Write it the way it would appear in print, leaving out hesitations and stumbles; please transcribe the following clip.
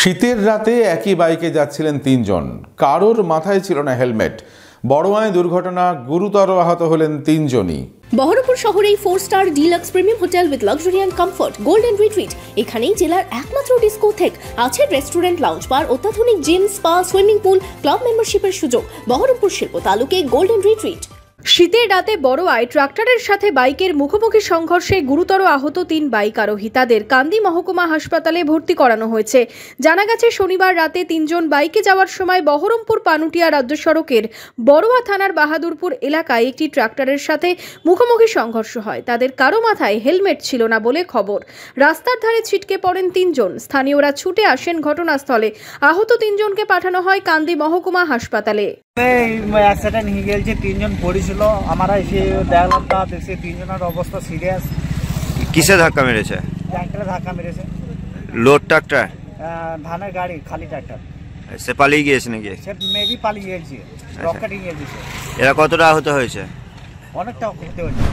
শীতের রাতে একই বাইকে যাচ্ছিলেন তিনজন, কারোর মাথায় ছিল না হেলমেট। বড়োয়ায় দুর্ঘটনা, গুরুতর আহত হলেন তিনজনই। বহরমপুর শহরেই 4 star deluxe premium hotel with luxury and comfort golden retreat. এখানেই জেলার একমাত্র ডিস্কোথেক, আছে রেস্টুরেন্ট, লাউঞ্জ বার, অত্যাধুনিক gym, spa, swimming pool, club মেম্বারশিপের সুযোগ। বহরমপুর শিল্প তালুকে গোল্ডেন রিট্রিট। শীতের রাতে বড়োয়ায় ট্রাক্টরের সাথে বাইকের মুখোমুখি সংঘর্ষে গুরুতর আহত 3 বাইক আরোহী। তাদের কান্দি মহকুমা হাসপাতালে ভর্তি করানো হয়েছে। জানা গেছে, শনিবার রাতে 3 জন বাইকে যাওয়ার সময় বহরমপুর পানুটিয়া রাজ্য সড়কের বড়োয়া থানার বাহাদুরপুর এলাকায় একটি ট্রাক্টরের সাথে মুখোমুখি সংঘর্ষ হয়। তাদের কারো মাথায় হেলমেট ছিল না বলে খবর। রাস্তার ধারে ছিটকে পড়েন 3 জন। স্থানীয়রা ছুটে আসেন ঘটনাস্থলে। আহত 3 জনকে পাঠানো হয় কান্দি মহকুমা হাসপাতালে। অ্যাক্সিডেন্ট হয়ে গেছে, 3 জন পড়েছিল। আমরা এসে দেখলাম, তা দেখছি 3 জনের অবস্থা সিরিয়াস। কিসে ধাক্কা মেরেছে? ট্যাঙ্কারে ধাক্কা মেরেছে। Load tractor? ধানের গাড়ি, খালি ট্রাক্টর। সে পালিয়ে গিয়েছে নাকি? সে মেবি পালিয়ে গেছে, রকেটিং গিয়েছে। এরা কতটা আহত হয়েছে? অনেকটা ক্ষতি হয়েছে।